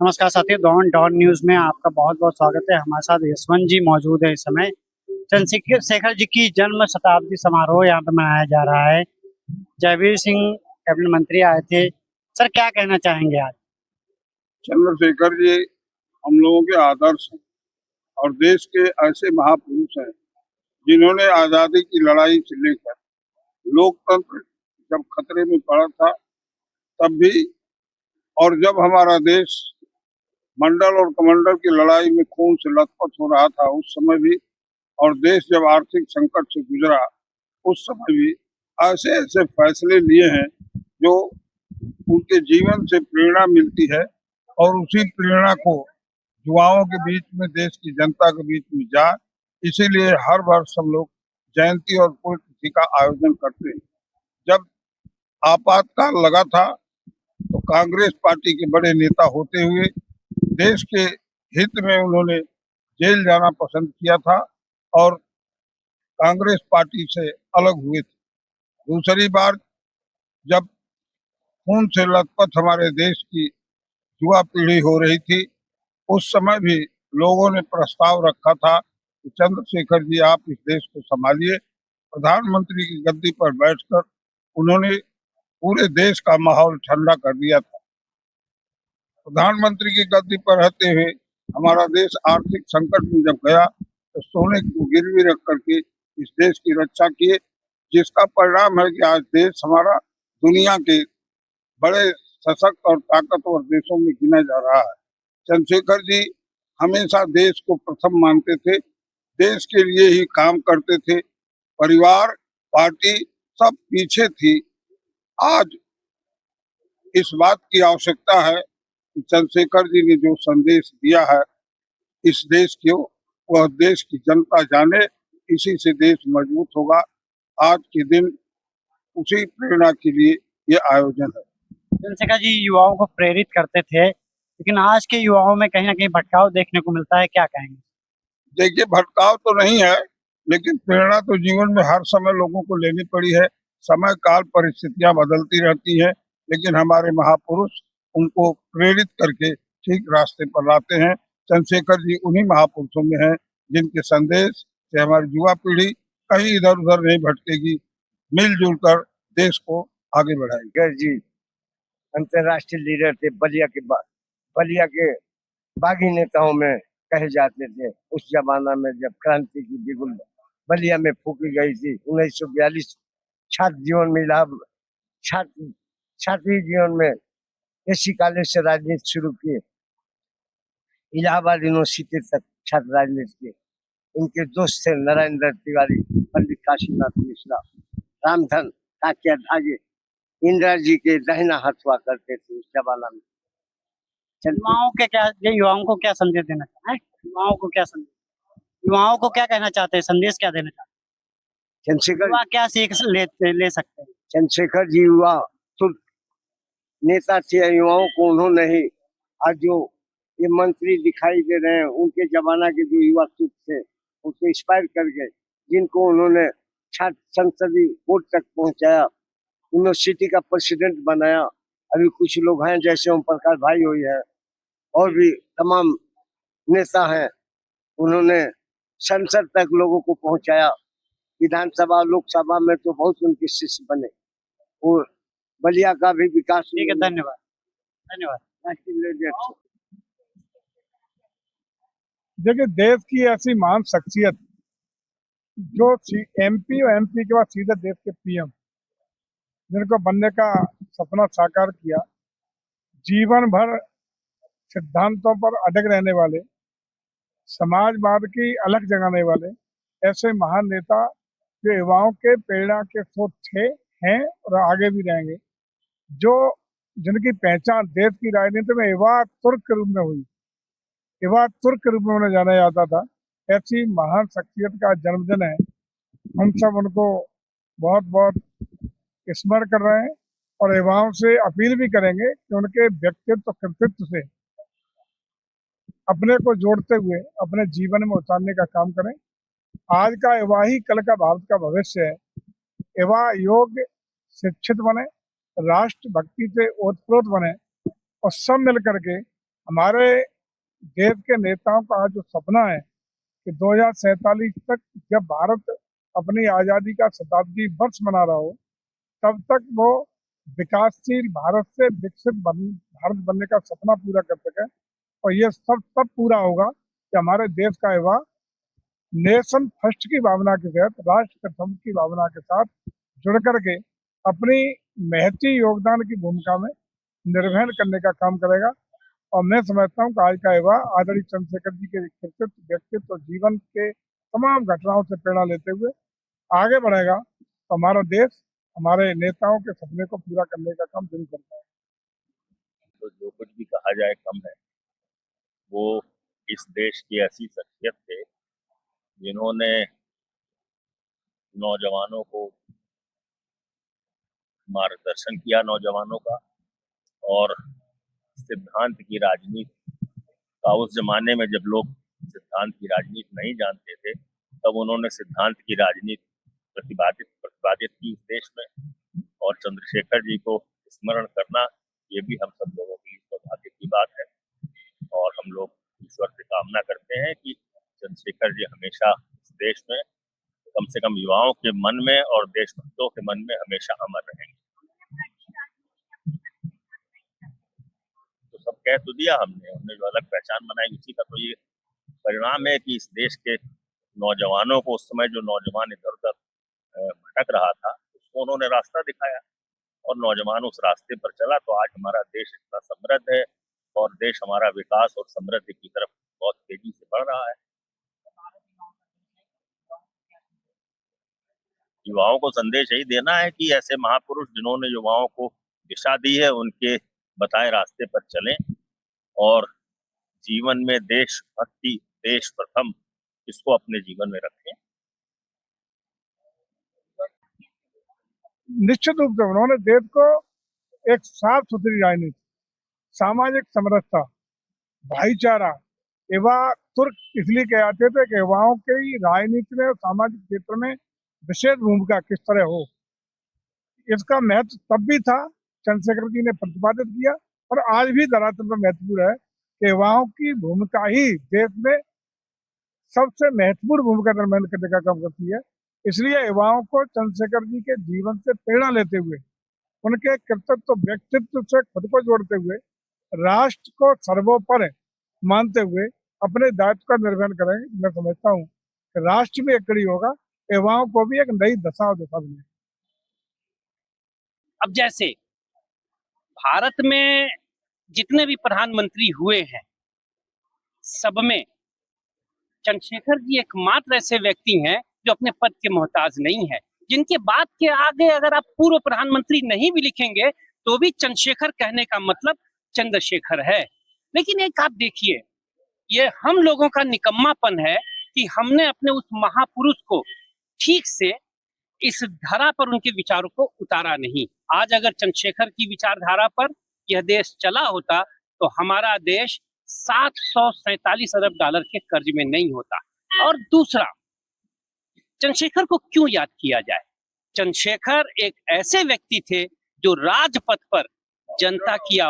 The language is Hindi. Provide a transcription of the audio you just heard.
नमस्कार साथियों, डॉन डॉन न्यूज में आपका बहुत बहुत स्वागत है। हमारे साथ यशवंत जी मौजूद है। इस समय चंद्रशेखर शेखर जी की जन्म शताब्दी समारोह यहाँ पे मनाया जा रहा है। जयवीर सिंह कैबिनेट मंत्री आए थे। सर, क्या कहना चाहेंगे आज? चंद्रशेखर जी हम लोगों के आदर्श हैं और देश के ऐसे महापुरुष हैं जिन्होंने आजादी की लड़ाई से लेकर लोकतंत्र जब खतरे में पड़ा था तब भी, और जब हमारा देश मंडल और कमंडल की लड़ाई में खून से लथपथ हो रहा था उस समय भी, और देश जब आर्थिक संकट से गुजरा उस समय भी ऐसे ऐसे फैसले लिए हैं जो उनके जीवन से प्रेरणा मिलती है और उसी प्रेरणा को युवाओं के बीच में, देश की जनता के बीच में जाए। इसीलिए हर वर्ष हम लोग जयंती और पुण्यतिथि का आयोजन करते हैं। जब आपातकाल लगा था तो कांग्रेस पार्टी के बड़े नेता होते हुए देश के हित में उन्होंने जेल जाना पसंद किया था और कांग्रेस पार्टी से अलग हुए थे। दूसरी बार जब खून से लथपथ हमारे देश की युवा पीढ़ी हो रही थी उस समय भी लोगों ने प्रस्ताव रखा था कि चंद्रशेखर जी आप इस देश को संभालिए। प्रधानमंत्री की गद्दी पर बैठकर उन्होंने पूरे देश का माहौल ठंडा कर दिया था। प्रधानमंत्री की गद्दी पर रहते हुए हमारा देश आर्थिक संकट में जब गया तो सोने को गिरवी रख करके इस देश की रक्षा किए, जिसका परिणाम है कि आज देश हमारा दुनिया के बड़े सशक्त और ताकतवर देशों में गिना जा रहा है। चंद्रशेखर जी हमेशा देश को प्रथम मानते थे, देश के लिए ही काम करते थे। परिवार, पार्टी सब पीछे थी। आज इस बात की आवश्यकता है कि चंद्रशेखर जी ने जो संदेश दिया है इस देश को, वह देश की जनता जाने। इसी से देश मजबूत होगा। आज के दिन उसी प्रेरणा के लिए ये आयोजन है। चंद्रशेखर जी युवाओं को प्रेरित करते थे, लेकिन आज के युवाओं में कहीं ना कहीं भटकाव देखने को मिलता है। क्या कहेंगे? देखिए, भटकाव तो नहीं है, लेकिन प्रेरणा तो जीवन में हर समय लोगों को लेनी पड़ी है। समय काल परिस्थितियां बदलती रहती हैं, लेकिन हमारे महापुरुष उनको प्रेरित करके ठीक रास्ते पर लाते हैं। चंद्रशेखर जी उन्हीं महापुरुषों में हैं जिनके संदेश से हमारी युवा पीढ़ी कहीं इधर उधर नहीं भटकेगी, मिलजुल कर देश को आगे बढ़ाएगी। जी अंतर्राष्ट्रीय लीडर थे। बलिया के बागी नेताओं में कहे जाते थे। उस जमाना में जब क्रांति की बिगुल बलिया में फूकी गई थी 1942, छात्र जीवन में छात्री जीवन में एसी कॉलेज से राजनीति शुरू की, इलाहाबाद यूनिवर्सिटी तक छात्र राजनीति की। इनके दोस्त थे नारायण दत्त तिवारी, पंडित काशीनाथ मिश्रा, रामधन काकिया धागे, इंदिरा जी के दाहिना हाथ हुआ करते थे उस जमाना में। युवाओं को क्या संदेश देना चाहते हैं? युवाओं को क्या कहना चाहते हैं? संदेश क्या देना चाहते हैं? चंद्रशेखर युवा क्या सीख ले सकते हैं? चंद्रशेखर जी युवा तुर्क नेता थे। युवाओं को उन्होंने ही आज जो ये मंत्री दिखाई दे रहे हैं उनके जमाना के जो युवा तुर्क थे उनको इंस्पायर कर गए, जिनको उन्होंने छात्र संसदीय बोर्ड तक पहुंचाया, यूनिवर्सिटी का प्रेसिडेंट बनाया। अभी कुछ लोग हैं जैसे ओम प्रकाश भाई हुई है और भी तमाम नेता हैं। उन्होंने संसद तक लोगों को पहुंचाया। विधानसभा लोकसभा में तो बहुत उनके शिष्य बने और बलिया का भी विकास। ठीक है, धन्यवाद धन्यवाद। देखिए, देश की ऐसी महान शख्सियत जो एमपी और एमपी के बाद सीधे देश के पीएम, जिनको बनने का सपना साकार किया, जीवन भर सिद्धांतों पर अटक रहने वाले, समाजवाद की अलग जगाने वाले ऐसे महान नेता जो युवाओं के प्रेरणा के स्रोत थे, हैं और आगे भी रहेंगे, जो जिनकी पहचान देश की राजनीति में युवा तुर्क के रूप में हुई, युवा तुर्क के रूप में उन्हें जाना जाता था। ऐसी महान शख्सियत का जन्मदिन है। हम सब उनको बहुत बहुत स्मरण कर रहे हैं और युवाओं से अपील भी करेंगे कि उनके व्यक्तित्व कृतित्व से अपने को जोड़ते हुए अपने जीवन में उतारने का काम करें। आज का युवा ही कल का भारत का भविष्य है। युवा योग्य, शिक्षित बने, राष्ट्र भक्ति से ओतप्रोत बने और सब मिल करके हमारे देश के नेताओं का आज जो सपना है कि 2047 तक जब भारत अपनी आजादी का शताब्दी वर्ष मना रहा हो, तब तक वो विकासशील भारत से भारत बनने का सपना पूरा कर सके। और ये सब तब पूरा होगा कि हमारे देश का युवा नेशन फर्स्ट की भावना के तहत, राष्ट्र प्रथम की भावना के साथ जुड़ करके अपनी महती योगदान की भूमिका में निर्वहन करने का काम करेगा। और मैं समझता हूँ कि आज का युवा आदरणीय चंद्रशेखर जी के कृतित्व, व्यक्तित्व और जीवन के तमाम घटनाओं से प्रेरणा लेते हुए आगे बढ़ेगा, तो हमारा देश हमारे नेताओं के सपने को पूरा करने का काम जरूर करता है। तो जो कुछ भी कहा जाए कम है। वो इस देश की ऐसी शख्सियत थे जिन्होंने नौजवानों को मार्गदर्शन किया, नौजवानों का, और सिद्धांत की राजनीति का, उस जमाने में जब लोग सिद्धांत की राजनीति नहीं जानते थे, तब उन्होंने सिद्धांत की राजनीति प्रतिपादित की इस देश में। और चंद्रशेखर जी को स्मरण करना, ये भी हम सब लोगों के लिए सौभाग्य की बात है। और हम लोग ईश्वर से कामना करते हैं कि चंद्रशेखर जी हमेशा इस देश में, कम से कम युवाओं के मन में और देशभक्तों के मन में हमेशा अमर रहेंगे। तो सब कह तो दिया हमने जो अलग पहचान बनाई, उसी का तो ये परिणाम है कि इस देश के नौजवानों को, उस समय जो नौजवान इधर उधर भटक रहा था, उसको उन्होंने रास्ता दिखाया और नौजवान उस रास्ते पर चला। तो आज हमारा देश इतना समृद्ध है और देश हमारा विकास और समृद्धि की तरफ बहुत तेजी से बढ़ रहा है। युवाओं को संदेश यही देना है कि ऐसे महापुरुष जिन्होंने युवाओं को दिशा दी है, उनके बताए रास्ते पर चलें और जीवन में देशभक्ति, देश प्रथम, इसको अपने जीवन में रखें। निश्चित रूप से उन्होंने देश को एक साफ सुथरी राजनीति, सामाजिक समरसता, भाईचारा, युवा तुर्क इसलिए कहते थे कि युवाओं की राजनीति में और सामाजिक क्षेत्र में विशेष भूमिका किस तरह हो, इसका महत्व तब भी था, चंद्रशेखर जी ने प्रतिपादित किया, और आज भी धरातल पर महत्वपूर्ण है कि युवाओं की भूमिका ही देश में सबसे महत्वपूर्ण भूमिका निर्वहन करने का काम करती है। इसलिए युवाओं को चंद्रशेखर जी के जीवन से प्रेरणा लेते हुए, उनके कृतित्व, व्यक्तित्व से खुद को जोड़ते हुए, राष्ट्र को सर्वोपरि मानते हुए अपने दायित्व का निर्वहन करेंगे। मैं समझता हूँ कि राष्ट्र भी एक कड़ी होगा, युवाओं को भी एक नई दशा और दिशा मिलेगी। अब जैसे भारत में जितने भी प्रधानमंत्री हुए हैं, सब में चंद्रशेखर जी एकमात्र ऐसे व्यक्ति हैं जो अपने पद के मोहताज नहीं है, जिनके बात के आगे अगर आप पूर्व प्रधानमंत्री नहीं भी लिखेंगे तो भी चंद्रशेखर कहने का मतलब चंद्रशेखर है। लेकिन एक आप देखिए, ये हम लोगों का निकम्मापन है कि हमने अपने उस महापुरुष को ठीक से इस धारा पर उनके विचारों को उतारा नहीं। आज अगर चंद्रशेखर की विचारधारा पर यह देश चला होता तो हमारा देश 747 अरब डॉलर के कर्ज में नहीं होता। और दूसरा, चंद्रशेखर को क्यों याद किया जाए? चंद्रशेखर एक ऐसे व्यक्ति थे जो राजपथ पर जनता की आवाज